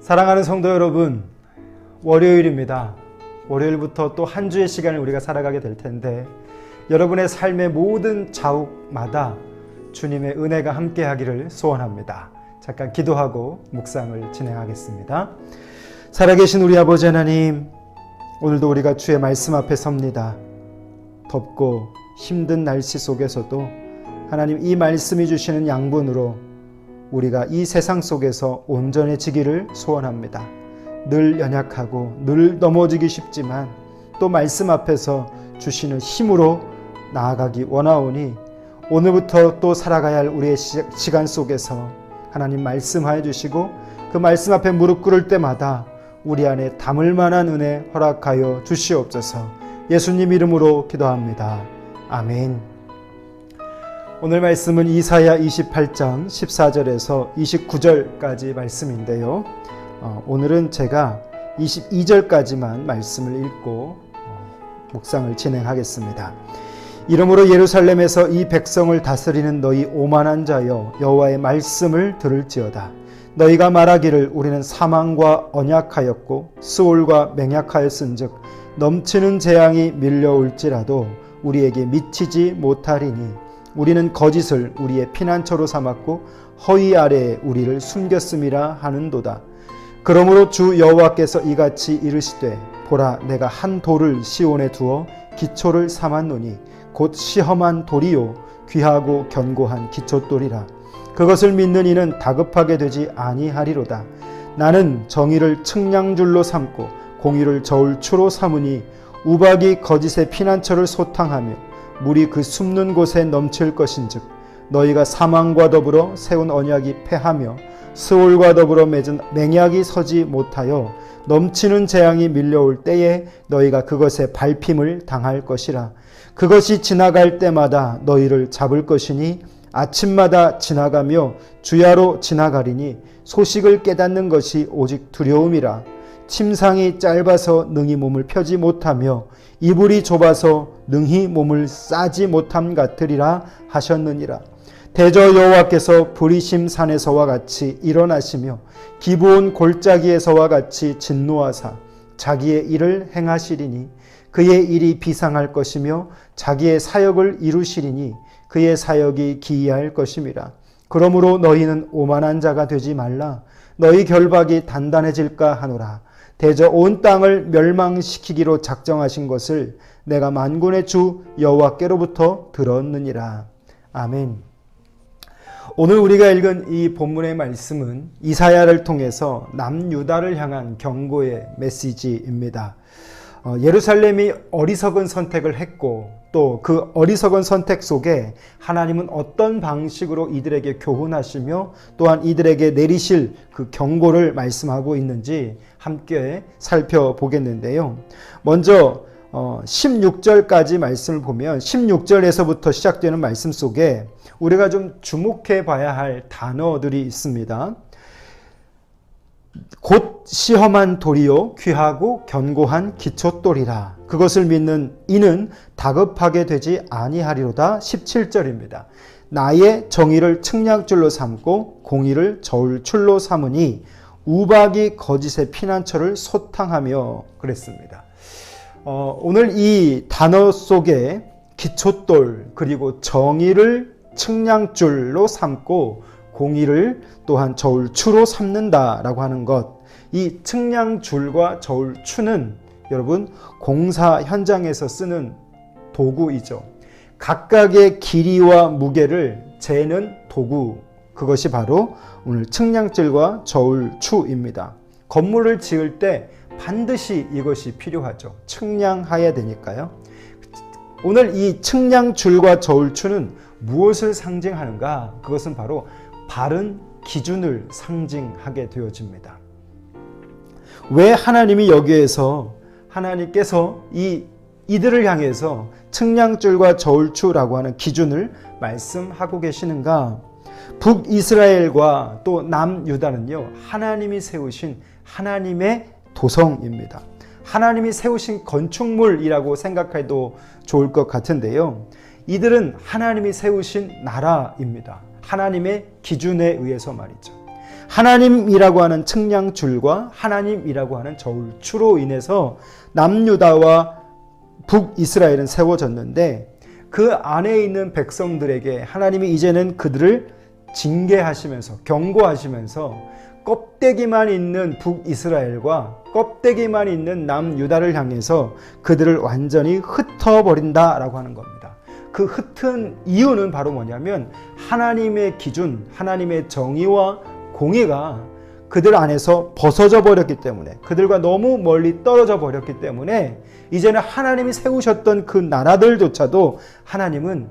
사랑하는 성도 여러분, 월요일입니다. 월요일부터 또 한 주의 시간을 우리가 살아가게 될 텐데 여러분의 삶의 모든 자욱마다 주님의 은혜가 함께하기를 소원합니다. 잠깐 기도하고 묵상을 진행하겠습니다. 살아계신 우리 아버지 하나님, 오늘도 우리가 주의 말씀 앞에 섭니다. 덥고 힘든 날씨 속에서도 하나님 이 말씀이 주시는 양분으로 우리가 이 세상 속에서 온전해지기를 소원합니다. 늘 연약하고 늘 넘어지기 쉽지만 또 말씀 앞에서 주시는 힘으로 나아가기 원하오니 오늘부터 또 살아가야 할 우리의 시간 속에서 하나님 말씀하여 주시고 그 말씀 앞에 무릎 꿇을 때마다 우리 안에 담을 만한 은혜 허락하여 주시옵소서. 예수님 이름으로 기도합니다. 아멘. 오늘 말씀은 이사야 28장 14절에서 29절까지 말씀인데요. 오늘은 제가 22절까지만 말씀을 읽고 묵상을 진행하겠습니다. 이러므로 예루살렘에서 이 백성을 다스리는 너희 오만한 자여, 여호와의 말씀을 들을지어다. 너희가 말하기를 우리는 사망과 언약하였고 수올과 맹약하였은즉 넘치는 재앙이 밀려올지라도 우리에게 미치지 못하리니 우리는 거짓을 우리의 피난처로 삼았고 허위 아래에 우리를 숨겼음이라 하는도다. 그러므로 주 여호와께서 이같이 이르시되 보라, 내가 한 돌을 시온에 두어 기초를 삼았노니 곧 시험한 돌이요 귀하고 견고한 기초돌이라. 그것을 믿는 이는 다급하게 되지 아니하리로다. 나는 정의를 측량줄로 삼고 공의를 저울추로 삼으니 우박이 거짓의 피난처를 소탕하며 물이 그 숨는 곳에 넘칠 것인즉 너희가 사망과 더불어 세운 언약이 패하며 스올과 더불어 맺은 맹약이 서지 못하여 넘치는 재앙이 밀려올 때에 너희가 그것에 밟힘을 당할 것이라. 그것이 지나갈 때마다 너희를 잡을 것이니 아침마다 지나가며 주야로 지나가리니 소식을 깨닫는 것이 오직 두려움이라. 침상이 짧아서 능히 몸을 펴지 못하며 이불이 좁아서 능히 몸을 싸지 못함 같으리라 하셨느니라. 대저 여호와께서 브리심 산에서와 같이 일어나시며 기브온 골짜기에서와 같이 진노하사 자기의 일을 행하시리니 그의 일이 비상할 것이며 자기의 사역을 이루시리니 그의 사역이 기이할 것임이라. 그러므로 너희는 오만한 자가 되지 말라. 너희 결박이 단단해질까 하노라. 대저 온 땅을 멸망시키기로 작정하신 것을 내가 만군의 주 여호와께로부터 들었느니라. 아멘. 오늘 우리가 읽은 이 본문의 말씀은 이사야를 통해서 남유다를 향한 경고의 메시지입니다. 예루살렘이 어리석은 선택을 했고 또 그 어리석은 선택 속에 하나님은 어떤 방식으로 이들에게 교훈하시며 또한 이들에게 내리실 그 경고를 말씀하고 있는지 함께 살펴보겠는데요. 먼저 16절까지 말씀을 보면 16절에서부터 시작되는 말씀 속에 우리가 좀 주목해 봐야 할 단어들이 있습니다. 곧 시험한 돌이요 귀하고 견고한 기초돌이라. 그것을 믿는 이는 다급하게 되지 아니하리로다. 17절입니다. 나의 정의를 측량줄로 삼고 공의를 저울줄로 삼으니 우박이 거짓의 피난처를 소탕하며 그랬습니다. 오늘 이 단어 속에 기초돌 그리고 정의를 측량줄로 삼고 공의를 또한 저울추로 삼는다라고 하는 것, 이 측량줄과 저울추는 여러분 공사 현장에서 쓰는 도구이죠. 각각의 길이와 무게를 재는 도구, 그것이 바로 오늘 측량줄과 저울추입니다. 건물을 지을 때 반드시 이것이 필요하죠. 측량해야 되니까요. 오늘 이 측량줄과 저울추는 무엇을 상징하는가? 그것은 바로 바른 기준을 상징하게 되어집니다. 왜 하나님이 여기에서 하나님께서 이들을 향해서 측량줄과 저울추라고 하는 기준을 말씀하고 계시는가? 북이스라엘과 또 남유다는요, 하나님이 세우신 하나님의 도성입니다. 하나님이 세우신 건축물이라고 생각해도 좋을 것 같은데요. 이들은 하나님이 세우신 나라입니다. 하나님의 기준에 의해서 말이죠. 하나님이라고 하는 측량줄과 하나님이라고 하는 저울추로 인해서 남유다와 북이스라엘은 세워졌는데 그 안에 있는 백성들에게 하나님이 이제는 그들을 징계하시면서 경고하시면서 껍데기만 있는 북이스라엘과 껍데기만 있는 남유다를 향해서 그들을 완전히 흩어버린다라고 하는 겁니다. 그 흩은 이유는 바로 뭐냐면 하나님의 기준, 하나님의 정의와 공의가 그들 안에서 벗어져 버렸기 때문에, 그들과 너무 멀리 떨어져 버렸기 때문에 이제는 하나님이 세우셨던 그 나라들조차도 하나님은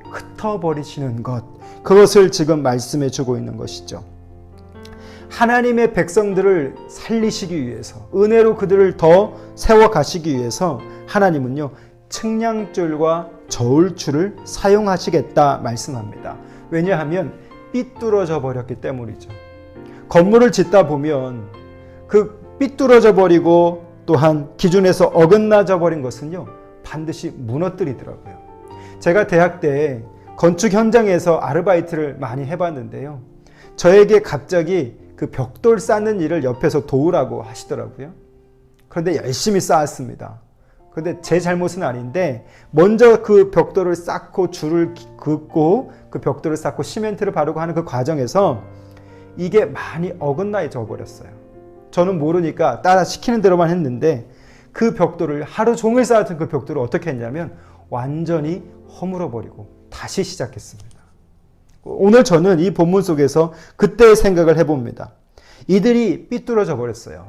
흩어버리시는 것, 그것을 지금 말씀해 주고 있는 것이죠. 하나님의 백성들을 살리시기 위해서, 은혜로 그들을 더 세워가시기 위해서 하나님은요, 측량줄과 저울추를 사용하시겠다 말씀합니다. 왜냐하면 삐뚤어져 버렸기 때문이죠. 건물을 짓다 보면 그 삐뚤어져 버리고 또한 기준에서 어긋나져 버린 것은요, 반드시 무너뜨리더라고요. 제가 대학 때 건축 현장에서 아르바이트를 많이 해봤는데요. 저에게 갑자기 그 벽돌 쌓는 일을 옆에서 도우라고 하시더라고요. 그런데 열심히 쌓았습니다. 그런데 제 잘못은 아닌데 먼저 그 벽돌을 쌓고 줄을 긋고 그 벽돌을 쌓고 시멘트를 바르고 하는 그 과정에서 이게 많이 어긋나져 버렸어요. 저는 모르니까 따라 시키는 대로만 했는데 그 벽돌을 하루 종일 쌓았던 그 벽돌을 어떻게 했냐면 완전히 허물어 버리고 다시 시작했습니다. 오늘 저는 이 본문 속에서 그때의 생각을 해봅니다. 이들이 삐뚤어져 버렸어요.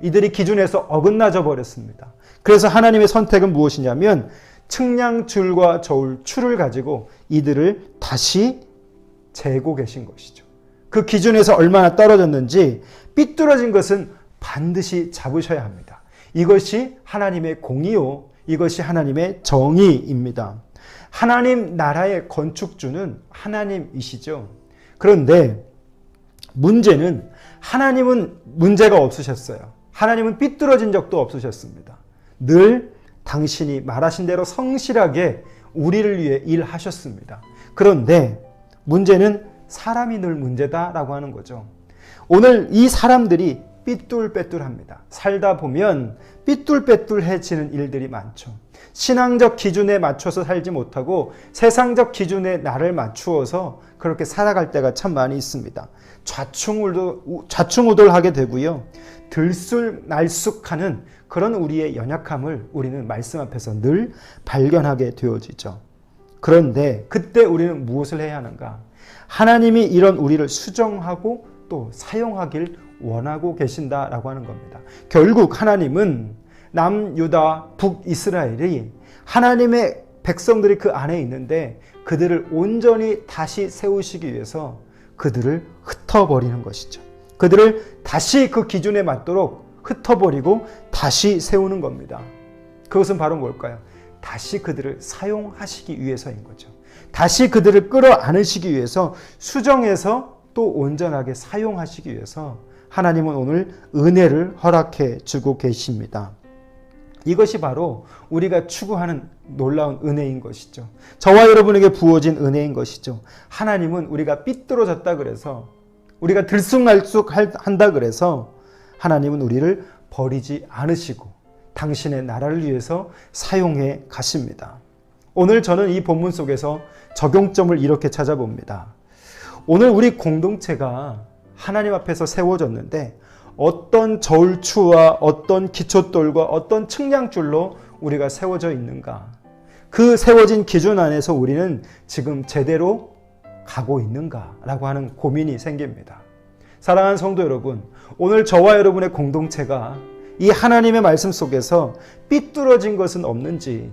이들이 기준에서 어긋나져 버렸습니다. 그래서 하나님의 선택은 무엇이냐면 측량줄과 저울추를 가지고 이들을 다시 재고 계신 것이죠. 그 기준에서 얼마나 떨어졌는지 삐뚤어진 것은 반드시 잡으셔야 합니다. 이것이 하나님의 공의요, 이것이 하나님의 정의입니다. 하나님 나라의 건축주는 하나님이시죠. 그런데 문제는 하나님은 문제가 없으셨어요. 하나님은 삐뚤어진 적도 없으셨습니다. 늘 당신이 말하신 대로 성실하게 우리를 위해 일하셨습니다. 그런데 문제는 사람이 늘 문제다라고 하는 거죠. 오늘 이 사람들이 삐뚤빼뚤합니다. 살다 보면 삐뚤빼뚤해지는 일들이 많죠. 신앙적 기준에 맞춰서 살지 못하고 세상적 기준에 나를 맞추어서 그렇게 살아갈 때가 참 많이 있습니다. 좌충우돌하게 되고요. 들쑥날쑥하는 그런 우리의 연약함을 우리는 말씀 앞에서 늘 발견하게 되어지죠. 그런데 그때 우리는 무엇을 해야 하는가? 하나님이 이런 우리를 수정하고 또 사용하길 원하고 계신다라고 하는 겁니다. 결국 하나님은 남유다, 북이스라엘이 하나님의 백성들이 그 안에 있는데 그들을 온전히 다시 세우시기 위해서 그들을 흩어버리는 것이죠. 그들을 다시 그 기준에 맞도록 흩어버리고 다시 세우는 겁니다. 그것은 바로 뭘까요? 다시 그들을 사용하시기 위해서인 거죠. 다시 그들을 끌어안으시기 위해서 수정해서 또 온전하게 사용하시기 위해서 하나님은 오늘 은혜를 허락해 주고 계십니다. 이것이 바로 우리가 추구하는 놀라운 은혜인 것이죠. 저와 여러분에게 부어진 은혜인 것이죠. 하나님은 우리가 삐뚤어졌다 그래서, 우리가 들쑥날쑥한다 그래서 하나님은 우리를 버리지 않으시고 당신의 나라를 위해서 사용해 가십니다. 오늘 저는 이 본문 속에서 적용점을 이렇게 찾아봅니다. 오늘 우리 공동체가 하나님 앞에서 세워졌는데 어떤 저울추와 어떤 기초돌과 어떤 측량줄로 우리가 세워져 있는가? 그 세워진 기준 안에서 우리는 지금 제대로 가고 있는가라고 하는 고민이 생깁니다. 사랑하는 성도 여러분, 오늘 저와 여러분의 공동체가 이 하나님의 말씀 속에서 삐뚤어진 것은 없는지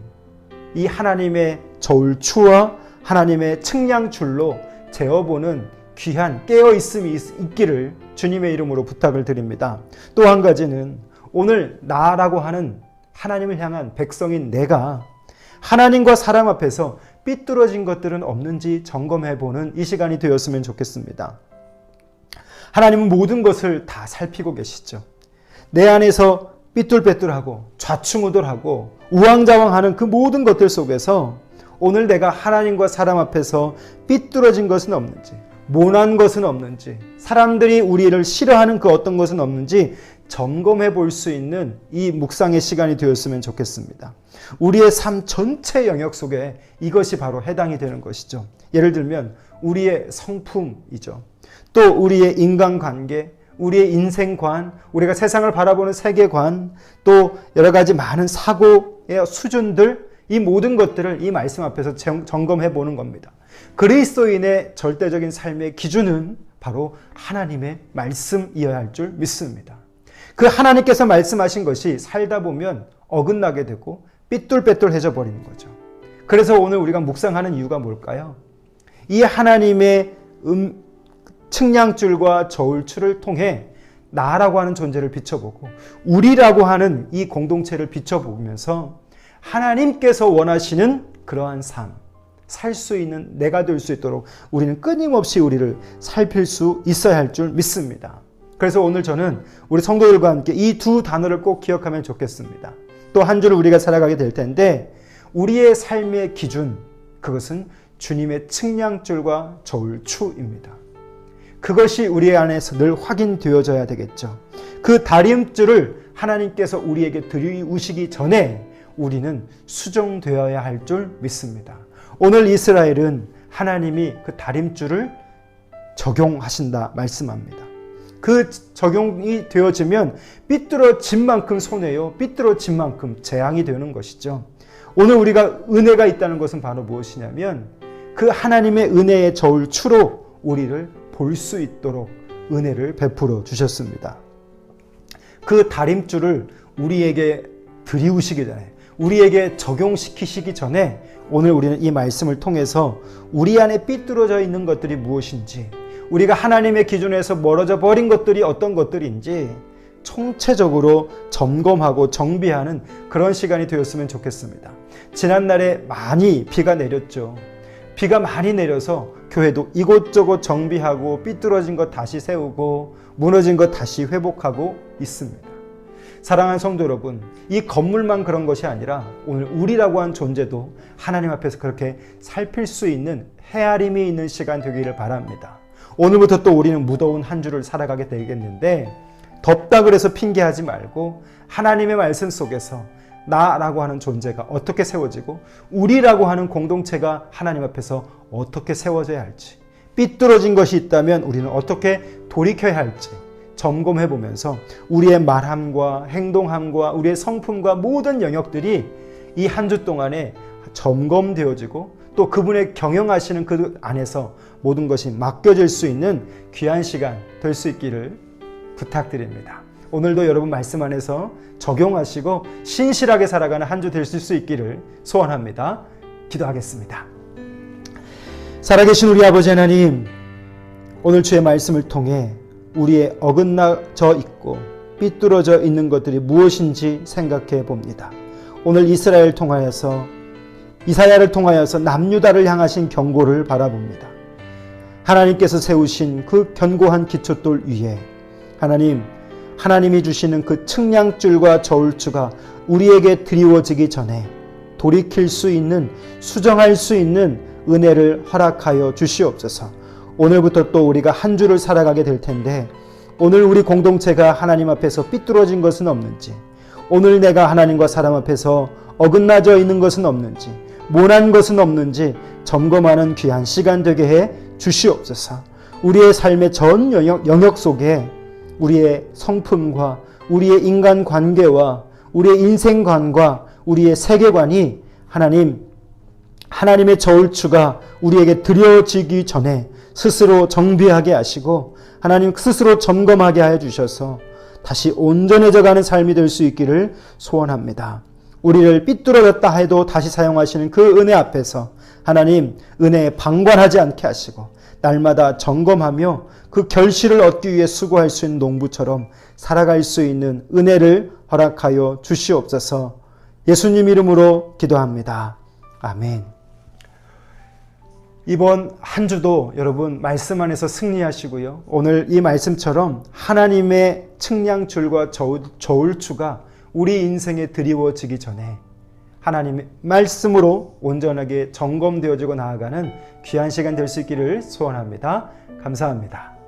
이 하나님의 저울추와 하나님의 측량줄로 재어보는 귀한 깨어있음이 있기를 주님의 이름으로 부탁을 드립니다. 또 한 가지는 오늘 나라고 하는 하나님을 향한 백성인 내가 하나님과 사람 앞에서 삐뚤어진 것들은 없는지 점검해보는 이 시간이 되었으면 좋겠습니다. 하나님은 모든 것을 다 살피고 계시죠. 내 안에서 삐뚤빼뚤하고 좌충우돌하고 우왕좌왕하는 그 모든 것들 속에서 오늘 내가 하나님과 사람 앞에서 삐뚤어진 것은 없는지, 모난 것은 없는지, 사람들이 우리를 싫어하는 그 어떤 것은 없는지 점검해 볼 수 있는 이 묵상의 시간이 되었으면 좋겠습니다. 우리의 삶 전체 영역 속에 이것이 바로 해당이 되는 것이죠. 예를 들면 우리의 성품이죠. 또 우리의 인간관계, 우리의 인생관, 우리가 세상을 바라보는 세계관, 또 여러 가지 많은 사고의 수준들, 이 모든 것들을 이 말씀 앞에서 점검해 보는 겁니다. 그리스도인의 절대적인 삶의 기준은 바로 하나님의 말씀이어야 할 줄 믿습니다. 그 하나님께서 말씀하신 것이 살다 보면 어긋나게 되고 삐뚤빼뚤해져 버리는 거죠. 그래서 오늘 우리가 묵상하는 이유가 뭘까요? 이 하나님의 측량줄과 저울줄을 통해 나라고 하는 존재를 비춰보고 우리라고 하는 이 공동체를 비춰보면서 하나님께서 원하시는 그러한 삶, 살 수 있는 내가 될 수 있도록 우리는 끊임없이 우리를 살필 수 있어야 할 줄 믿습니다. 그래서 오늘 저는 우리 성도들과 함께 이 두 단어를 꼭 기억하면 좋겠습니다. 또 한 주를 우리가 살아가게 될 텐데 우리의 삶의 기준, 그것은 주님의 측량줄과 저울추입니다. 그것이 우리 안에서 늘 확인되어져야 되겠죠. 그 다림줄을 하나님께서 우리에게 들이우시기 전에 우리는 수정되어야 할 줄 믿습니다. 오늘 이스라엘은 하나님이 그 다림줄을 적용하신다 말씀합니다. 그 적용이 되어지면 삐뚤어진 만큼 손해요, 삐뚤어진 만큼 재앙이 되는 것이죠. 오늘 우리가 은혜가 있다는 것은 바로 무엇이냐면 그 하나님의 은혜의 저울추로 우리를 볼 수 있도록 은혜를 베풀어 주셨습니다. 그 다림줄을 우리에게 들이우시기 전에, 우리에게 적용시키시기 전에 오늘 우리는 이 말씀을 통해서 우리 안에 삐뚤어져 있는 것들이 무엇인지, 우리가 하나님의 기준에서 멀어져 버린 것들이 어떤 것들인지 총체적으로 점검하고 정비하는 그런 시간이 되었으면 좋겠습니다. 지난날에 많이 비가 내렸죠. 비가 많이 내려서 교회도 이곳저곳 정비하고 삐뚤어진 것 다시 세우고 무너진 것 다시 회복하고 있습니다. 사랑하는 성도 여러분, 이 건물만 그런 것이 아니라 오늘 우리라고 한 존재도 하나님 앞에서 그렇게 살필 수 있는 헤아림이 있는 시간 되기를 바랍니다. 오늘부터 또 우리는 무더운 한 주를 살아가게 되겠는데 덥다 그래서 핑계하지 말고 하나님의 말씀 속에서 나라고 하는 존재가 어떻게 세워지고 우리라고 하는 공동체가 하나님 앞에서 어떻게 세워져야 할지, 삐뚤어진 것이 있다면 우리는 어떻게 돌이켜야 할지 점검해 보면서 우리의 말함과 행동함과 우리의 성품과 모든 영역들이 이 한 주 동안에 점검되어지고 또 그분의 경영하시는 그 안에서 모든 것이 맡겨질 수 있는 귀한 시간 될 수 있기를 부탁드립니다. 오늘도 여러분 말씀 안에서 적용하시고 신실하게 살아가는 한 주 되실 수 있기를 소원합니다. 기도하겠습니다. 살아계신 우리 아버지 하나님, 오늘 주의 말씀을 통해 우리의 어긋나져 있고 삐뚤어져 있는 것들이 무엇인지 생각해 봅니다. 오늘 이스라엘 통하여서 이사야를 통하여서 남유다를 향하신 경고를 바라봅니다. 하나님께서 세우신 그 견고한 기초돌 위에 하나님이 주시는 그 측량줄과 저울추가 우리에게 드리워지기 전에 돌이킬 수 있는, 수정할 수 있는 은혜를 허락하여 주시옵소서. 오늘부터 또 우리가 한 주를 살아가게 될 텐데 오늘 우리 공동체가 하나님 앞에서 삐뚤어진 것은 없는지, 오늘 내가 하나님과 사람 앞에서 어긋나져 있는 것은 없는지, 모난 것은 없는지 점검하는 귀한 시간 되게 해 주시옵소서. 우리의 삶의 전 영역 속에 우리의 성품과 우리의 인간관계와 우리의 인생관과 우리의 세계관이 하나님의 저울추가 우리에게 드려지기 전에 스스로 정비하게 하시고 하나님 스스로 점검하게 하여 주셔서 다시 온전해져 가는 삶이 될 수 있기를 소원합니다. 우리를 삐뚤어졌다 해도 다시 사용하시는 그 은혜 앞에서 하나님 은혜에 방관하지 않게 하시고 날마다 점검하며 그 결실을 얻기 위해 수고할 수 있는 농부처럼 살아갈 수 있는 은혜를 허락하여 주시옵소서. 예수님 이름으로 기도합니다. 아멘. 이번 한 주도 여러분 말씀 안에서 승리하시고요. 오늘 이 말씀처럼 하나님의 측량줄과 저울추가 우리 인생에 드리워지기 전에 하나님의 말씀으로 온전하게 점검되어지고 나아가는 귀한 시간 될 수 있기를 소원합니다. 감사합니다.